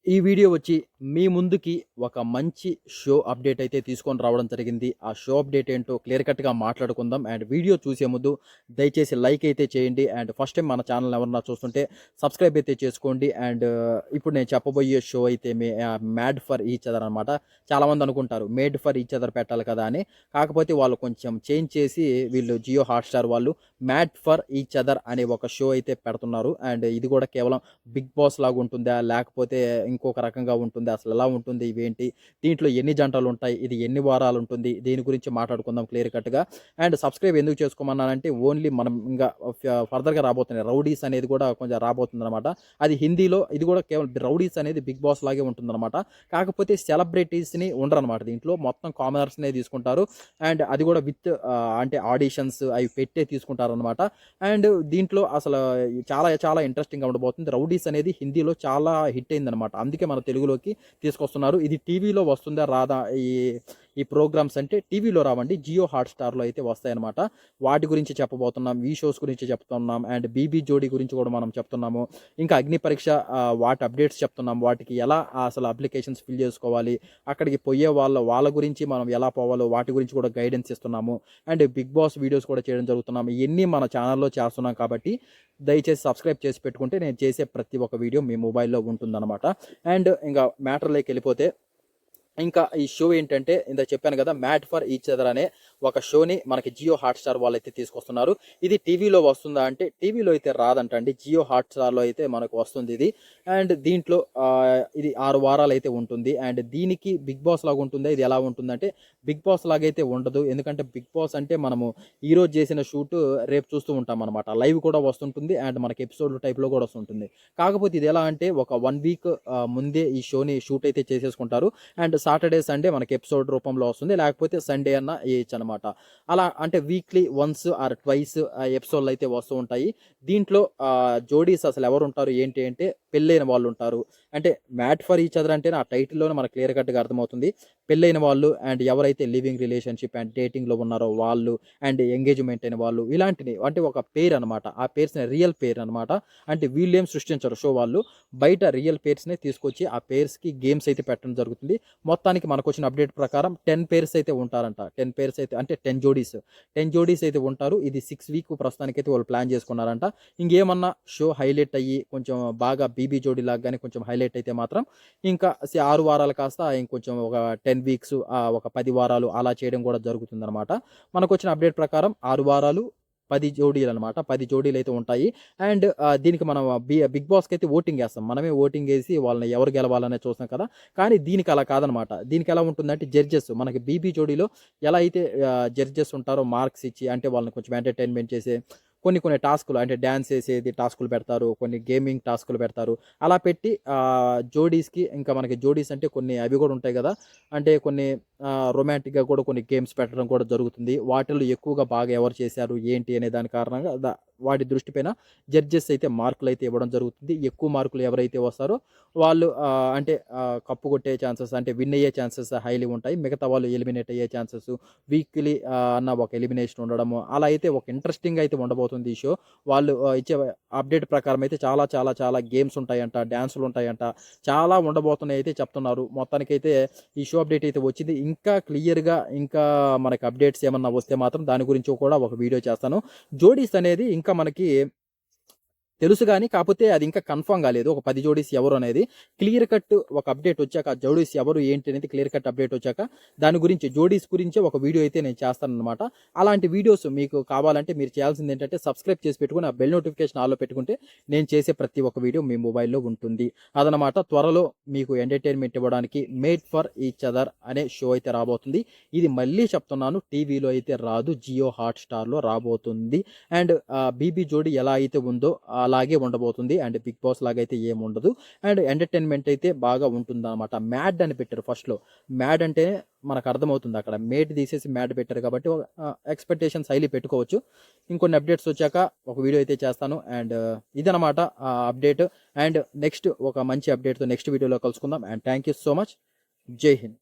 ఈ వీడియో వచ్చి మీ ముందుకి ఒక మంచి షో అప్డేట్ అయితే తీసుకొని రావడం జరిగింది. ఆ షో అప్డేట్ ఏంటో క్లియర్ కట్‌గా మాట్లాడుకుందాం. అండ్ వీడియో చూసే ముందు దయచేసి లైక్ అయితే చేయండి. అండ్ ఫస్ట్ టైం మన ఛానల్ ఎవరన్నా చూస్తుంటే సబ్స్క్రైబ్ అయితే చేసుకోండి. అండ్ ఇప్పుడు నేను చెప్పబోయే షో అయితే మ్యాడ్ ఫర్ ఈచ్ అదర్ అనమాట. చాలామంది అనుకుంటారు మేడ్ ఫర్ ఈచ్ అదర్ పెట్టాలి కదా అని. కాకపోతే వాళ్ళు కొంచెం చేంజ్ చేసి వీళ్ళు జియో హాట్‌స్టార్ వాళ్ళు మ్యాడ్ ఫర్ ఈచ్ అదర్ అనే ఒక షో అయితే పెడుతున్నారు. అండ్ ఇది కూడా కేవలం బిగ్ బాస్ లాగా ఉంటుందా? లేకపోతే ఇంకొక రకంగా ఉంటుంది. అసలు ఎలా ఉంటుంది? ఇవేంటి? దీంట్లో ఎన్ని జంటలుంటాయి? ఇది ఎన్ని వారాలుంటుంది? దీని గురించి మాట్లాడుకుందాం క్లియర్ కట్‌గా. అండ్ సబ్స్క్రైబ్ ఎందుకు చేసుకోమన్నానంటే ఓన్లీ మనం ఇంగా ఫర్దర్‌గా రాబోతున్నాయి. రౌడీస్ అనేది కూడా కొంచెం రాబోతుందనమాట. అది హిందీలో ఇది కూడా కేవలం రౌడీస్ అనేది బిగ్ బాస్ లాగే ఉంటుందనమాట. కాకపోతే సెలబ్రిటీస్‌ని ఉండరనమాట దీంట్లో. మొత్తం కామనర్స్‌నే తీసుకుంటారు. అండ్ అది కూడా విత్ అంటే ఆడిషన్స్ అవి పెట్టే తీసుకుంటారనమాట. అండ్ దీంట్లో అసలు చాలా చాలా ఇంట్రెస్టింగ్‌గా ఉండబోతుంది. రౌడీస్ అనేది హిందీలో చాలా హిట్ అయిందనమాట. అందుకే మన తెలుగులోకి తీసుకొస్తున్నారు. ఇది టీవీలో వస్తుందా రాదా ఈ ఈ ప్రోగ్రామ్స్ అంటే టీవీలో రావండి. జియో హాట్‌స్టార్‌లో అయితే వస్తాయన్నమాట. వాటి గురించి చెప్పబోతున్నాం. ఈ షోస్ గురించి చెప్తున్నాం. అండ్ బీబీ జోడీ గురించి కూడా మనం చెప్తున్నాము. ఇంకా అగ్ని పరీక్ష వాటి అప్డేట్స్ చెప్తున్నాం. వాటికి ఎలా అసలు అప్లికేషన్స్ ఫిల్ చేసుకోవాలి, అక్కడికి పోయే వాళ్ళ గురించి మనం ఎలా పోవాలో వాటి గురించి కూడా గైడెన్స్ ఇస్తున్నాము. అండ్ బిగ్ బాస్ వీడియోస్ కూడా చేయడం జరుగుతున్నాం. ఇయన్నీ మన ఛానల్‌లో చేస్తున్నాం కాబట్టి దయచేసి సబ్స్క్రైబ్ చేసి పెట్టుకుంటే నేను చేసే ప్రతి ఒక్క వీడియో మీ మొబైల్‌లో ఉంటుందన్నమాట. అండ్ ఇంకా మ్యాటర్‌లోకి వెళ్ళిపోతే ఇంకా ఈ షో ఏంటంటే ఇందాక చెప్పాను కదా మ్యాడ్ ఫర్ ఈచ్ అదర్ అనే ఒక షోని మనకి జియో హాట్‌స్టార్ వాళ్ళైతే తీసుకొస్తున్నారు. ఇది టీవీలో వస్తుందా అంటే టీవీలో అయితే రాదంట అండి. జియో హాట్‌స్టార్‌లో అయితే మనకు వస్తుంది ఇది. అండ్ దీంట్లో ఇది 6 వారాలు అయితే ఉంటుంది. అండ్ దీనికి బిగ్ బాస్ లాగా ఉంటుందా? ఇది ఎలా ఉంటుందంటే బిగ్ బాస్ లాగైతే ఉండదు. ఎందుకంటే బిగ్ బాస్ అంటే మనము ఈరోజు చేసిన షూట్ రేపు చూస్తూ ఉంటామన్నమాట. లైవ్ కూడా వస్తుంటుంది. అండ్ మనకి ఎపిసోడ్ టైప్‌లో కూడా వస్తుంటుంది. కాకపోతే ఇది ఎలా అంటే ఒక 1 వీక్ ముందే ఈ షోని షూట్ అయితే చేసేసుకుంటారు. అండ్ సాటర్డే సండే మనకి ఎపిసోడ్ రూపంలో వస్తుంది. లేకపోతే సండే అన్న వేయచ్చు అనమాట. అలా అంటే వీక్లీ వన్స్ ఆర్ ట్వైస్ ఎపిసోడ్లు అయితే వస్తూ ఉంటాయి. దీంట్లో జోడీస్ అసలు ఎవరు ఉంటారు ఏంటి అంటే పెళ్ళైన వాళ్ళు ఉంటారు. అంటే మ్యాట్ ఫర్ ఈచ్ అదర్ అంటే ఆ టైటిల్లోనే మనకు క్లియర్ కట్గా అర్థమవుతుంది. పెళ్ళైన వాళ్ళు అండ్ ఎవరైతే లివింగ్ రిలేషన్షిప్ అండ్ డేటింగ్లో ఉన్నారో వాళ్ళు అండ్ ఎంగేజ్మెంట్ అయిన వాళ్ళు ఇలాంటివి అంటే ఒక పేరు అనమాట. ఆ పేర్స్ని రియల్ పేరు అనమాట. అంటే వీళ్ళేం సృష్టించరు షో వాళ్ళు బయట రియల్ పేర్స్నే తీసుకొచ్చి ఆ పేర్స్కి గేమ్స్ అయితే పెట్టడం జరుగుతుంది. మొత్తానికి మనకు వచ్చిన అప్డేట్ ప్రకారం 10 పేర్స్ అయితే ఉంటారంట. 10 పేర్స్ అయితే అంటే 10 జోడీస్ అయితే ఉంటారు. ఇది 6 వీక్ ప్రస్తుతానికైతే వాళ్ళు ప్లాన్ చేసుకున్నారంట. ఇంకేమన్నా షో హైలైట్ అయ్యి కొంచెం బాగా బీబీ జోడీ లాగా కానీ కొంచెం హైలైట్ అయితే మాత్రం ఇంకా 6 వారాలు కాస్త ఇంకొంచెం ఒక 10 వీక్స్ ఒక 10 వారాలు అలా చేయడం కూడా జరుగుతుందనమాట. మనకు వచ్చిన అప్డేట్ ప్రకారం 6 వారాలు 10 జోడీలనమాట. 10 జోడీలైతే ఉంటాయి. అండ్ దీనికి మనం బిగ్ బాస్‌కి అయితే ఓటింగ్ ఏస్తాం. మనమే ఓటింగ్ ఏసి వాళ్ళని ఎవరు గెలవాలనేది చూస్తాం కదా! కానీ దీనికి అలా కాదనమాట. దీనికి ఎలా ఉంటుందంటే జడ్జెస్ మనకి బీబీ జోడీలో ఎలా అయితే జడ్జెస్ ఉంటారో మార్క్స్ ఇచ్చి అంటే వాళ్ళని కొంచెం ఎంటర్‌టైన్‌మెంట్ చేసి కొన్ని టాస్కులు అంటే డాన్స్ ఏసేది టాస్కులు పెడతారు. కొన్ని గేమింగ్ టాస్కులు పెడతారు. అలా పెట్టి జోడీస్‌కి ఇంకా మనకి జోడీస్ అంటే కొన్ని అవి కూడా ఉంటాయి కదా! అంటే కొన్ని రొమాంటిక్‌గా కూడా కొన్ని గేమ్స్ పెట్టడం కూడా జరుగుతుంది. వాటిల్లో ఎక్కువగా బాగా ఎవరు చేశారు ఏంటి అనే దాని కారణంగా వాటి దృష్టి పైన జడ్జెస్ అయితే మార్కులైతే ఇవ్వడం జరుగుతుంది. ఎక్కువ మార్కులు ఎవరైతే వస్తారో వాళ్ళు అంటే కప్పు కొట్టే ఛాన్సెస్ అంటే విన్ అయ్యే ఛాన్సెస్ హైలీ ఉంటాయి. మిగతా వాళ్ళు ఎలిమినేట్ అయ్యే ఛాన్సెస్ వీక్లీ అన్న ఒక ఎలిమినేషన్ ఉండడము అలా అయితే ఒక ఇంట్రెస్టింగ్ అయితే ఉండబోతుంది ఈ షో. వాళ్ళు ఇచ్చే అప్డేట్ ప్రకారం అయితే చాలా చాలా చాలా గేమ్స్ ఉంటాయంట, డాన్సులు ఉంటాయంట, చాలా ఉండబోతున్నాయి అయితే చెప్తున్నారు. మొత్తానికైతే ఈ షో అప్డేట్ అయితే వచ్చింది. ఇంకా క్లియర్‌గా ఇంకా మనకి అప్డేట్స్ ఏమన్నా వస్తే మాత్రం దాని గురించి కూడా ఒక వీడియో చేస్తాను. జోడీస్ అనేది ఇంకా మనకి తెలుసు గానీ, కాపోతే అది ఇంకా కన్ఫర్మ్ గాలేదు. ఒక 10 జోడీస్ ఎవరు అనేది. క్లియర్ కట్ ఒక అప్డేట్ వచ్చాక, ఆ జోడీస్ ఎవరు ఏంటి అనేది క్లియర్ కట్ అప్డేట్ వచ్చాక, దాని గురించి జోడీస్ గురించే ఒక వీడియో అయితే నేను చేస్తాననమాట. అలాంటి వీడియోస్ మీకు కావాలంటే మీరు చేయాల్సింది ఏంటంటే సబ్స్క్రైబ్ చేసి పెట్టుకొని, ఆ బెల్ నోటిఫికేషన్ ఆల్‌లో పెట్టుకుంటే, నేను చేసే ప్రతి ఒక్క వీడియో మీ మొబైల్‌లో ఉంటుంది. అదనమాట త్వరలో మీకు ఎంటర్‌టైన్‌మెంట్ ఇవ్వడానికి మేడ్ ఫర్ ఈచ్ అదర్ అనే షో అయితే రాబోతుంది. ఇది మళ్ళీ చెప్తున్నాను టీవీలో అయితే రాదు. జియో హాట్‌స్టార్‌లో రాబోతుంది. అండ్ బీబీ జోడీ ఎలా అయితే ఉందో అలాగే ఉండబోతుంది. అండ్ బిగ్ బాస్ లాగా అయితే ఏముండదు. అండ్ ఎంటర్‌టైన్‌మెంట్ అయితే బాగా ఉంటుందన్నమాట. మ్యాడ్ అని పెట్టారు ఫస్ట్‌లో. మ్యాడ్ అంటే మనకు అర్థమవుతుంది అక్కడ. మేట్ తీసేసి మ్యాడ్ పెట్టారు కాబట్టి ఎక్స్‌పెక్టేషన్స్ హైలీ పెట్టుకోవచ్చు. ఇంకొన్ని అప్డేట్స్ వచ్చాక ఒక వీడియో అయితే చేస్తాను. అండ్ ఇదనమాట అప్డేట్. అండ్ నెక్స్ట్ ఒక మంచి అప్డేట్‌తో నెక్స్ట్ వీడియోలో కలుసుకుందాం. And thank you so much. జై హింద్.